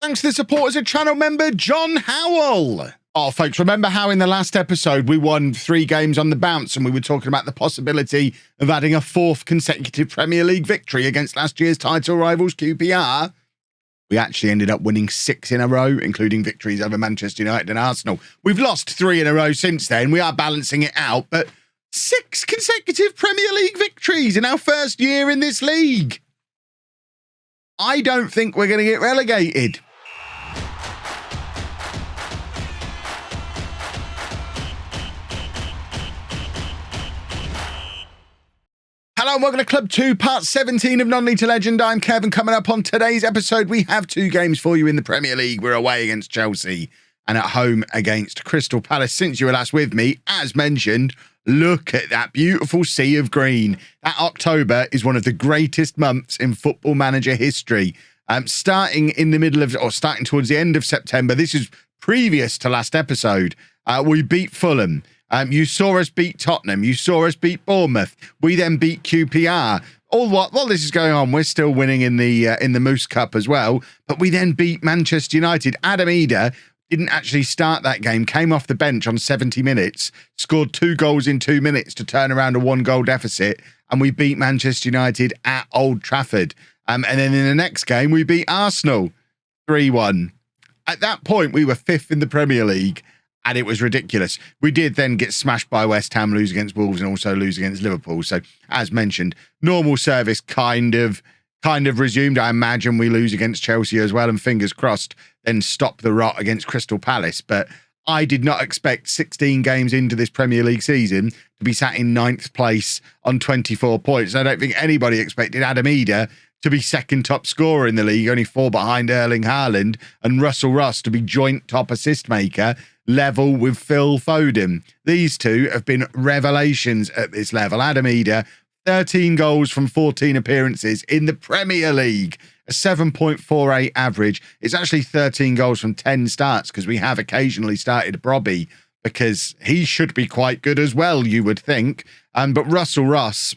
Thanks to the support as a channel member, John Howell. Oh, folks, remember how in the last episode we won 3 games on the bounce and we were talking about the possibility of adding a 4th consecutive Premier League victory against last year's title rivals QPR? We actually ended up winning 6 in a row, including victories over Manchester United and Arsenal. We've lost 3 in a row since then. We are balancing it out, but 6 consecutive Premier League victories in our first year in this league. I don't think we're going to get relegated. Hello and welcome to Club 2, part 17 of Non-League to Legend. I'm Kevin. Coming up on today's episode, we have 2 games for you in the Premier League. We're away against Chelsea and at home against Crystal Palace. Since you were last with me, as mentioned, look at that beautiful sea of green. That October is one of the greatest months in Football Manager history. Starting towards the end of September, this is previous to last episode, we beat Fulham. You saw us beat Tottenham. You saw us beat Bournemouth. We then beat QPR. While this is going on, we're still winning in the Moose Cup as well. But we then beat Manchester United. Adam Eder didn't actually start that game, came off the bench on 70 minutes, scored 2 goals in 2 minutes to turn around a 1-goal deficit, and we beat Manchester United at Old Trafford. And then in the next game, we beat Arsenal 3-1. At that point, we were 5th in the Premier League. And it was ridiculous. We did then get smashed by West Ham, lose against Wolves, and also lose against Liverpool. So, as mentioned, normal service kind of resumed. I imagine we lose against Chelsea as well, and fingers crossed, then stop the rot against Crystal Palace. But I did not expect 16 games into this Premier League season to be sat in 9th place on 24 points. I don't think anybody expected Adam Eder to be second top scorer in the league, only 4 behind Erling Haaland, and Russell Ross to be joint top assist maker, level with Phil Foden. These 2 have been revelations at this level. Adam Eder, 13 goals from 14 appearances in the Premier League, a 7.48 average. It's actually 13 goals from 10 starts because we have occasionally started Brobby because he should be quite good as well, you would think. But Russell Ross,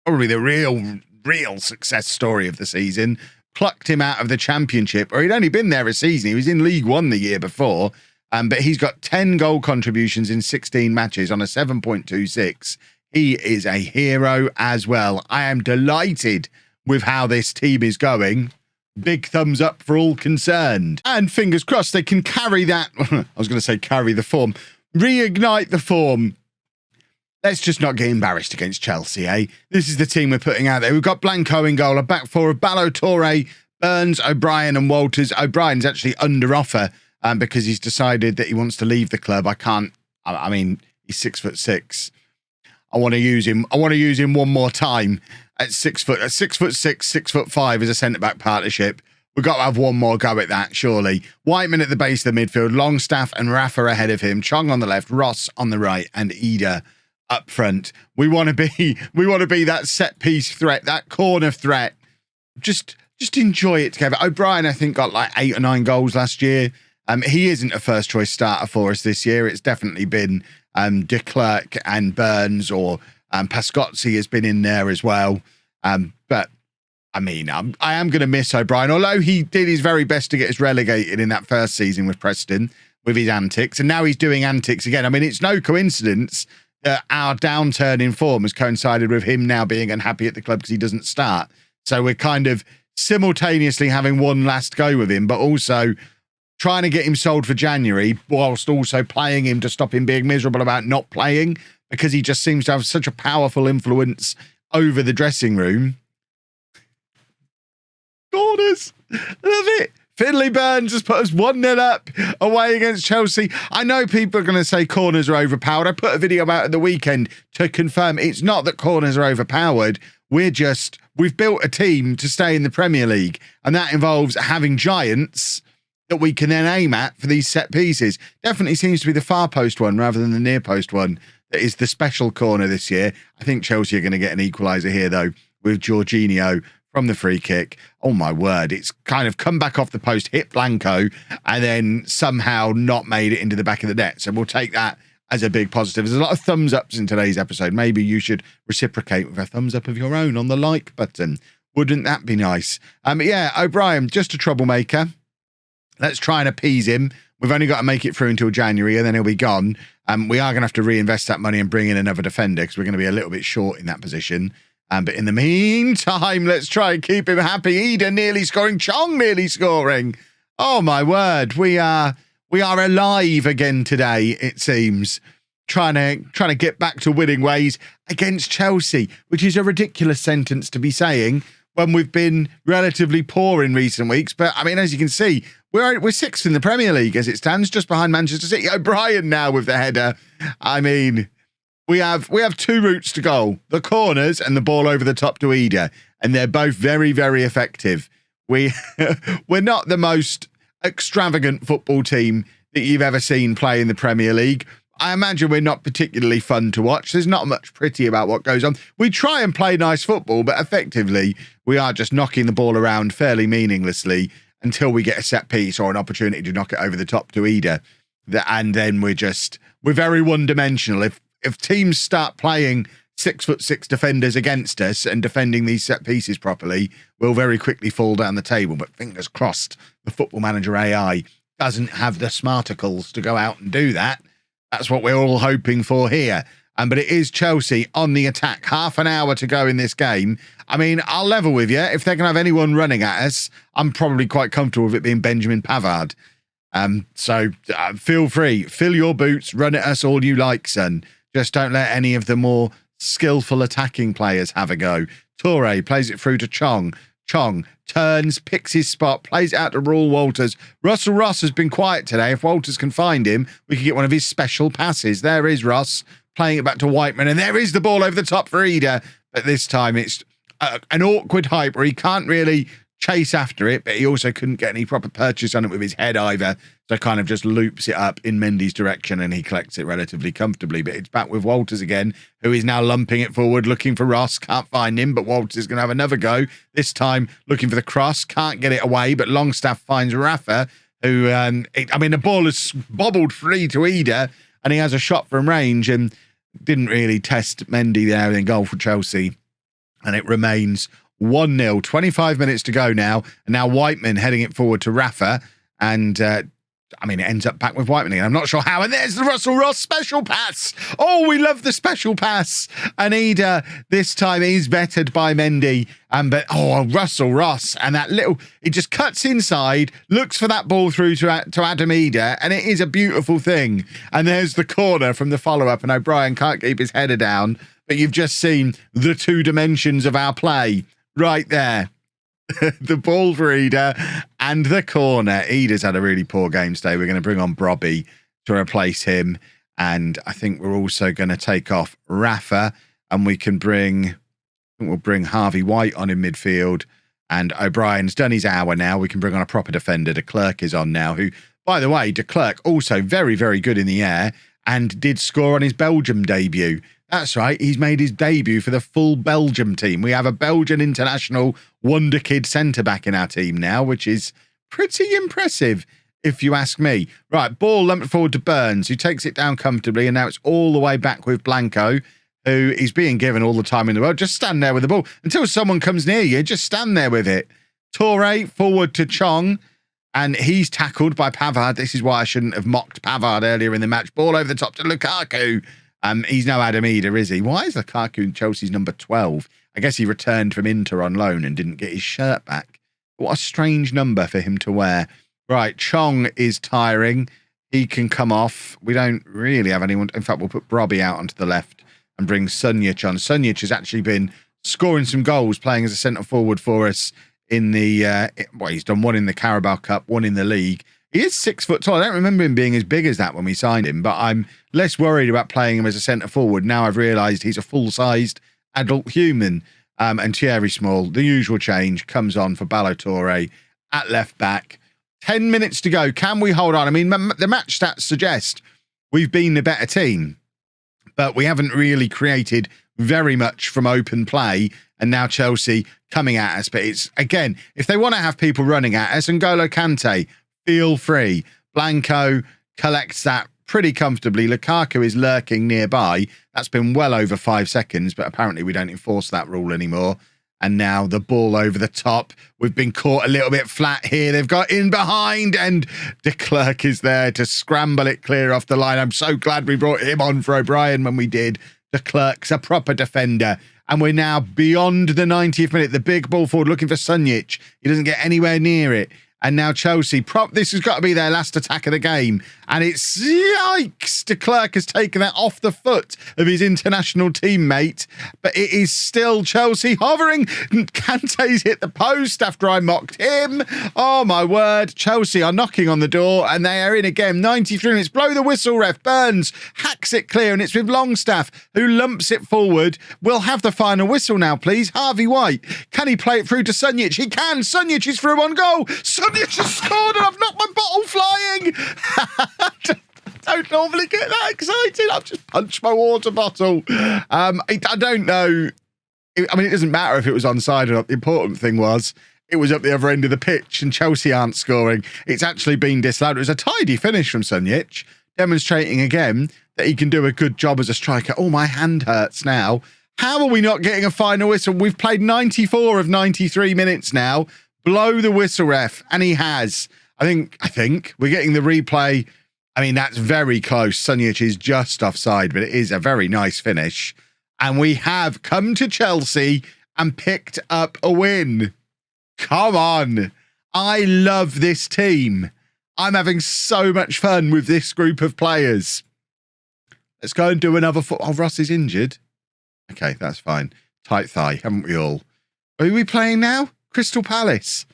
probably the real success story of the season, plucked him out of the Championship, or he'd only been there a season. He was in League One the year before. But he's got 10 goal contributions in 16 matches on a 7.26. He is a hero as well. I am delighted with how this team is going. Big thumbs up for all concerned. And fingers crossed they can carry that. I was going to say carry the form. Reignite the form. Let's just not get embarrassed against Chelsea, eh? This is the team we're putting out there. We've got Blanco in goal, a back 4 of Ballo-Touré, Burns, O'Brien and Walters. O'Brien's actually under offer. Because he's decided that he wants to leave the club. I mean, he's 6'6". I want to use him. I want to use him one more time at 6 foot. At 6'6", 6'5" as a centre-back partnership. We've got to have one more go at that, surely. Whiteman at the base of the midfield, Longstaff and Rafa ahead of him, Chong on the left, Ross on the right, and Eder up front. We want to be that set piece threat, that corner threat. Just enjoy it together. O'Brien, I think, got like 8 or 9 goals last year. He isn't a first-choice starter for us this year. It's definitely been De Klerk and Burns, or Pascozzi has been in there as well. But, I mean, I am going to miss O'Brien, although he did his very best to get us relegated in that first season with Preston, with his antics, and now he's doing antics again. I mean, it's no coincidence that our downturn in form has coincided with him now being unhappy at the club because he doesn't start. So we're kind of simultaneously having one last go with him, but also trying to get him sold for January, whilst also playing him to stop him being miserable about not playing, because he just seems to have such a powerful influence over the dressing room. Corners. Love it. Finley Burns has put us 1-0 up away against Chelsea. I know people are going to say corners are overpowered. I put a video out at the weekend to confirm it's not that corners are overpowered. We've built a team to stay in the Premier League, and that involves having giants that we can then aim at for these set pieces. Definitely seems to be the far post one rather than the near post one that is the special corner this year. I think Chelsea are going to get an equaliser here, though, with Jorginho from the free kick. Oh, my word. It's kind of come back off the post, hit Blanco, and then somehow not made it into the back of the net. So we'll take that as a big positive. There's a lot of thumbs ups in today's episode. Maybe you should reciprocate with a thumbs up of your own on the like button. Wouldn't that be nice? Yeah, O'Brien, just a troublemaker. Let's try and appease him. We've only got to make it through until January, and then he'll be gone. We are going to have to reinvest that money and bring in another defender because we're going to be a little bit short in that position. But in the meantime, let's try and keep him happy. Ida nearly scoring. Chong nearly scoring. Oh, my word. We are alive again today, it seems. Trying to get back to winning ways against Chelsea, which is a ridiculous sentence to be saying when we've been relatively poor in recent weeks. But, I mean, as you can see, we're sixth in the Premier League as it stands, just behind Manchester City. O'Brien now with the header. I mean, we have two routes to goal, the corners and the ball over the top to Ida, and they're both very, very effective. We're not the most extravagant football team that you've ever seen play in the Premier League. I imagine we're not particularly fun to watch. There's not much pretty about what goes on. We try and play nice football, but effectively, we are just knocking the ball around fairly meaninglessly until we get a set piece or an opportunity to knock it over the top to Ida. And then we're very one-dimensional. If teams start playing 6'6" defenders against us and defending these set pieces properly, we'll very quickly fall down the table. But fingers crossed, the Football Manager AI doesn't have the smarticles to go out and do that. That's what we're all hoping for here. But it is Chelsea on the attack. Half an hour to go in this game. I mean, I'll level with you. If they can have anyone running at us, I'm probably quite comfortable with it being Benjamin Pavard. So feel free. Fill your boots. Run at us all you like, son. Just don't let any of the more skillful attacking players have a go. Toure plays it through to Chong. Chong turns, picks his spot, plays it out to Raul Walters. Russell Ross has been quiet today. If Walters can find him, we could get one of his special passes. There is Ross playing it back to Whiteman, and there is the ball over the top for Ida. But this time it's an awkward hype where he can't really chase after it, but he also couldn't get any proper purchase on it with his head either. So kind of just loops it up in Mendy's direction and he collects it relatively comfortably. But it's back with Walters again, who is now lumping it forward, looking for Ross. Can't find him, but Walters is going to have another go. This time looking for the cross. Can't get it away, but Longstaff finds Rafa, who, the ball is bobbled free to Ida and he has a shot from range and didn't really test Mendy there in goal for Chelsea. And it remains 1-0, 25 minutes to go now. And now Whiteman heading it forward to Rafa. And, it ends up back with Whiteman again. I'm not sure how. And there's the Russell Ross special pass. Oh, we love the special pass. And Ida, this time, is bettered by Mendy. Russell Ross. And he just cuts inside, looks for that ball through to Adam Ida. And it is a beautiful thing. And there's the corner from the follow-up. And O'Brien can't keep his header down. But you've just seen the two dimensions of our play. Right there. The ball for Ida and the corner. Ida's had a really poor game today. We're going to bring on Brobby to replace him. And I think we're also going to take off Rafa and we'll bring Harvey White on in midfield. And O'Brien's done his hour now. We can bring on a proper defender. De Klerk is on now, who, by the way, De Klerk also very, very good in the air and did score on his Belgium debut. That's right. He's made his debut for the full Belgium team. We have a Belgian international wonder kid centre-back in our team now, which is pretty impressive, if you ask me. Right, ball lumped forward to Burns, who takes it down comfortably, and now it's all the way back with Blanco, who is being given all the time in the world. Just stand there with the ball. Until someone comes near you, just stand there with it. Toure forward to Chong, and he's tackled by Pavard. This is why I shouldn't have mocked Pavard earlier in the match. Ball over the top to Lukaku. He's no Adam Ida, is he? Why is Lukaku Chelsea's number 12? I guess he returned from Inter on loan and didn't get his shirt back. What a strange number for him to wear. Right, Chong is tiring. He can come off. We don't really have anyone. In fact, we'll put Brobby out onto the left and bring Sunjic on. Sunjic has actually been scoring some goals, playing as a centre-forward for us in the... he's done one in the Carabao Cup, one in the league. He is 6 foot tall. I don't remember him being as big as that when we signed him, but I'm less worried about playing him as a centre-forward. Now I've realised he's a full-sized adult human. And Thierry Small, the usual change, comes on for Ballo-Toure at left-back. 10 minutes to go. Can we hold on? I mean, the match stats suggest we've been the better team, but we haven't really created very much from open play. And now Chelsea coming at us. But it's, again, if they want to have people running at us, and N'Golo Kante, feel free. Blanco collects that pretty comfortably. Lukaku is lurking nearby. That's been well over 5 seconds, but apparently we don't enforce that rule anymore. And now the ball over the top. We've been caught a little bit flat here. They've got in behind, and de Klerk is there to scramble it clear off the line. I'm so glad we brought him on for O'Brien when we did. De Klerk's a proper defender. And we're now beyond the 90th minute. The big ball forward looking for Sunjic. He doesn't get anywhere near it. And now Chelsea, this has got to be their last attack of the game. And it's, yikes, de Klerk has taken that off the foot of his international teammate. But it is still Chelsea hovering. Kante's hit the post after I mocked him. Oh, my word. Chelsea are knocking on the door, and they are in again. 93 minutes. Blow the whistle, ref. Burns hacks it clear, and it's with Longstaff, who lumps it forward. We'll have the final whistle now, please. Harvey White. Can he play it through to Sunjic? He can. Sunjic is through on goal. Sunjic has scored, and I've knocked my bottle flying. Don't normally get that excited. I've just punched my water bottle. I don't know. I mean, it doesn't matter if it was onside or not. The important thing was it was up the other end of the pitch, and Chelsea aren't scoring. It's actually been disallowed. It was a tidy finish from Sunjic, demonstrating again that he can do a good job as a striker. Oh, my hand hurts now. How are we not getting a final whistle? We've played 94 of 93 minutes now. Blow the whistle, ref. And he has. I think we're getting the replay. I mean, that's very close. Sunjic is just offside, but it is a very nice finish. And we have come to Chelsea and picked up a win. Come on. I love this team. I'm having so much fun with this group of players. Let's go and do another Oh, Ross is injured. Okay, that's fine. Tight thigh, haven't we all? Who are we playing now? Crystal Palace.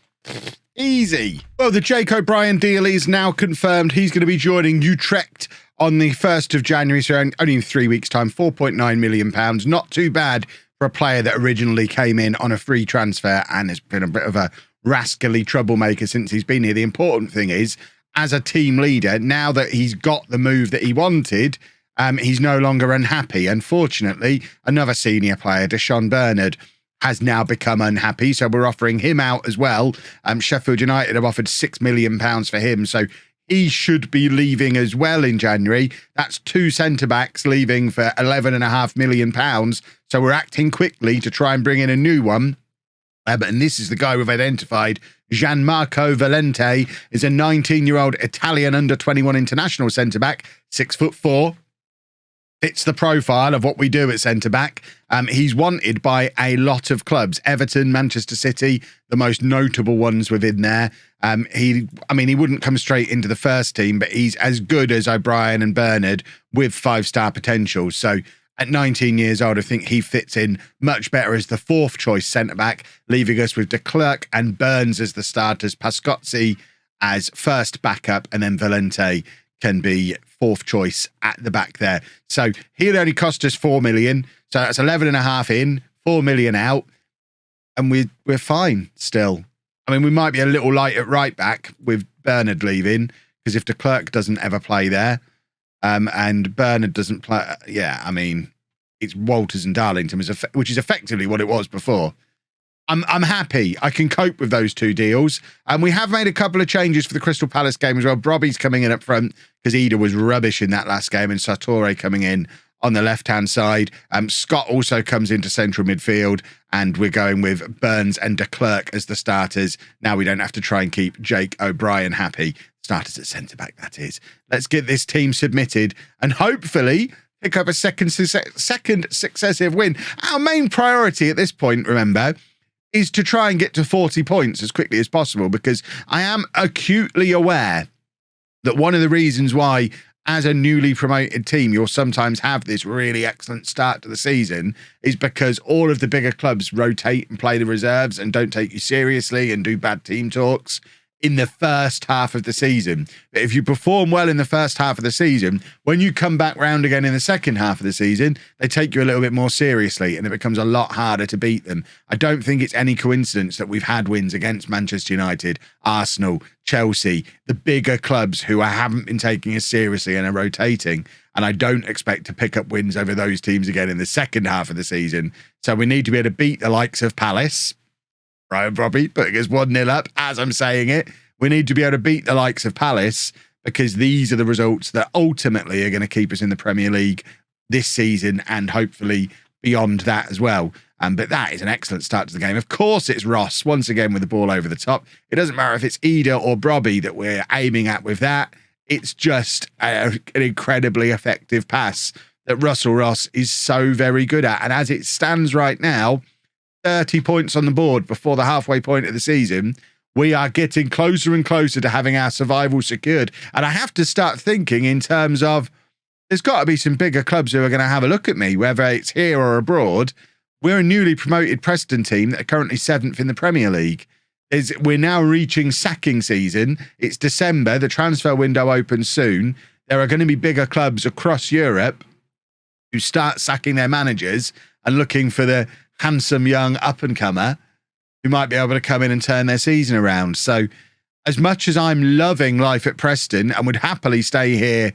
Easy. Well, the Jake O'Brien deal is now confirmed. He's going to be joining Utrecht on the 1st of January, so only in 3 weeks' time. £4.9 million. Not too bad for a player that originally came in on a free transfer and has been a bit of a rascally troublemaker since he's been here. The important thing is, as a team leader, now that he's got the move that he wanted, he's no longer unhappy. Unfortunately, another senior player, Deshaun Bernard, has now become unhappy, so we're offering him out as well. Sheffield United have offered £6 million for him, so he should be leaving as well in January. That's 2 centre-backs leaving for £11.5 million, so we're acting quickly to try and bring in a new one. And this is the guy we've identified. Gianmarco Valente is a 19-year-old Italian under-21 international centre-back, 6'4". Fits the profile of what we do at centre-back. He's wanted by a lot of clubs. Everton, Manchester City, the most notable ones within there. He wouldn't come straight into the first team, but he's as good as O'Brien and Bernard with 5-star potential. So at 19 years old, I think he fits in much better as the 4th choice centre-back, leaving us with de Klerk and Burns as the starters, Pascozzi as first backup, and then Valente can be 4th choice at the back there. So he'd only cost us 4 million. So that's 11.5 in, 4 million out. And we're fine still. I mean, we might be a little light at right back with Bernard leaving, because if de Klerk doesn't ever play there, and Bernard doesn't play, it's Walters and Darlington, which is effectively what it was before. I'm happy. I can cope with those 2 deals. And we have made a couple of changes for the Crystal Palace game as well. Brobby's coming in up front because Ida was rubbish in that last game, and Sartori coming in on the left-hand side. Scott also comes into central midfield, and we're going with Burns and de Klerk as the starters. Now we don't have to try and keep Jake O'Brien happy. Starters at centre-back, that is. Let's get this team submitted and hopefully pick up a second successive win. Our main priority at this point, remember, is to try and get to 40 points as quickly as possible, because I am acutely aware that one of the reasons why, as a newly promoted team, you'll sometimes have this really excellent start to the season is because all of the bigger clubs rotate and play the reserves and don't take you seriously and do bad team talks in the first half of the season. But if you perform well in the first half of the season, when you come back round again in the second half of the season, they take you a little bit more seriously and it becomes a lot harder to beat them. I don't think it's any coincidence that we've had wins against Manchester United, Arsenal, Chelsea, the bigger clubs who haven't been taking us seriously and are rotating. And I don't expect to pick up wins over those teams again in the second half of the season. So we need to be able to beat the likes of Palace. Ryan Robbie putting us 1-0 up as I'm saying it. We need to be able to beat the likes of Palace, because these are the results that ultimately are going to keep us in the Premier League this season and hopefully beyond that as well. But that is an excellent start to the game. Of course, it's Ross once again with the ball over the top. It doesn't matter if it's Ida or Brobby that we're aiming at with that. It's just an incredibly effective pass that Russell Ross is so very good at. And as it stands right now, 30 points on the board before the halfway point of the season, we are getting closer and closer to having our survival secured. And I have to start thinking in terms of, there's got to be some bigger clubs who are going to have a look at me, whether it's here or abroad. We're a newly promoted Preston team that are currently 7th in the Premier League. We're now reaching sacking season. It's December. The transfer window opens soon. There are going to be bigger clubs across Europe who start sacking their managers and looking for the handsome young up-and-comer who might be able to come in and turn their season around. So as much as I'm loving life at Preston and would happily stay here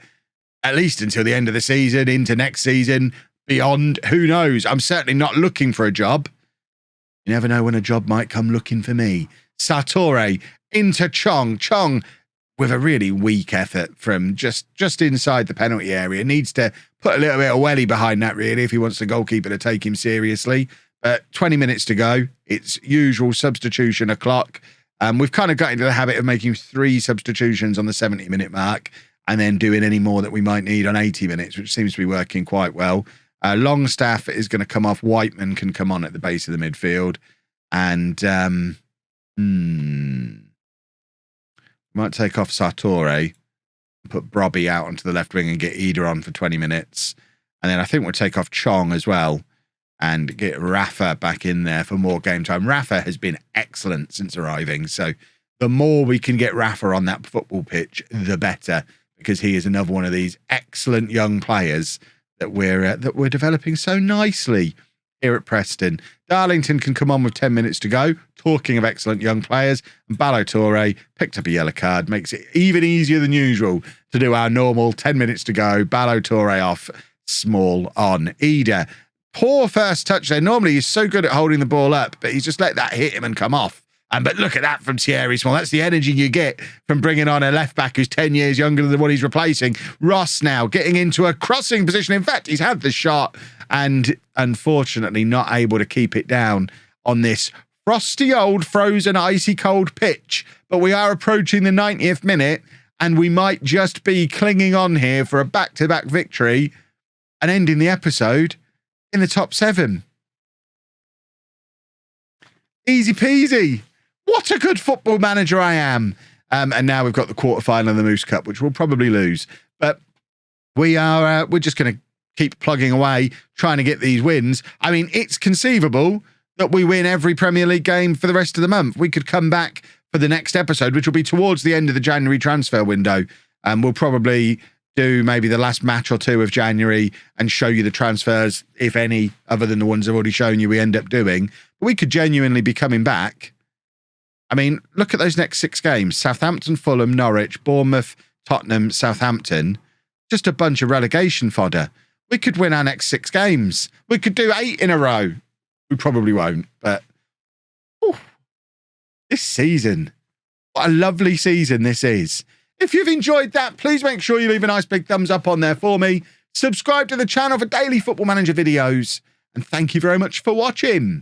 at least until the end of the season, into next season, beyond, who knows? I'm certainly not looking for a job. You never know when a job might come looking for me. Sartori into Chong. Chong, with a really weak effort from just inside the penalty area, needs to put a little bit of welly behind that, really, if he wants the goalkeeper to take him seriously. 20 minutes to go. It's usual substitution o'clock. We've kind of got into the habit of making 3 substitutions on the 70-minute mark and then doing any more that we might need on 80 minutes, which seems to be working quite well. Longstaff is going to come off. Whiteman can come on at the base of the midfield. And might take off Sartori, put Brobby out onto the left wing and get Ida on for 20 minutes. And then I think we'll take off Chong as well and get Rafa back in there for more game time. Rafa has been excellent since arriving. So the more we can get Rafa on that football pitch, the better, because he is another one of these excellent young players that we're developing so nicely here at Preston. Darlington can come on with 10 minutes to go. Talking of excellent young players, and Balotore picked up a yellow card, makes it even easier than usual to do our normal 10 minutes to go. Balotore off, Small on. Ida, poor first touch there. Normally he's so good at holding the ball up, but he's just let that hit him and come off. But look at that from Thierry Small. That's the energy you get from bringing on a left-back who's 10 years younger than the one he's replacing. Ross now getting into a crossing position. In fact, he's had the shot and unfortunately not able to keep it down on this frosty old frozen icy cold pitch. But we are approaching the 90th minute and we might just be clinging on here for a back-to-back victory and ending the episode in the top 7. Easy peasy. What a good football manager I am. And now we've got the quarterfinal of the Moose Cup, which we'll probably lose. But we're just going to keep plugging away, trying to get these wins. I mean, it's conceivable that we win every Premier League game for the rest of the month. We could come back for the next episode, which will be towards the end of the January transfer window. And we'll probably do maybe the last match or 2 of January and show you the transfers, if any, other than the ones I've already shown you we end up doing. But we could genuinely be coming back. I mean, look at those next 6 games. Southampton, Fulham, Norwich, Bournemouth, Tottenham, Southampton. Just a bunch of relegation fodder. We could win our next 6 games. We could do 8 in a row. We probably won't, but this season, what a lovely season this is. If you've enjoyed that, please make sure you leave a nice big thumbs up on there for me. Subscribe to the channel for daily Football Manager videos. And thank you very much for watching.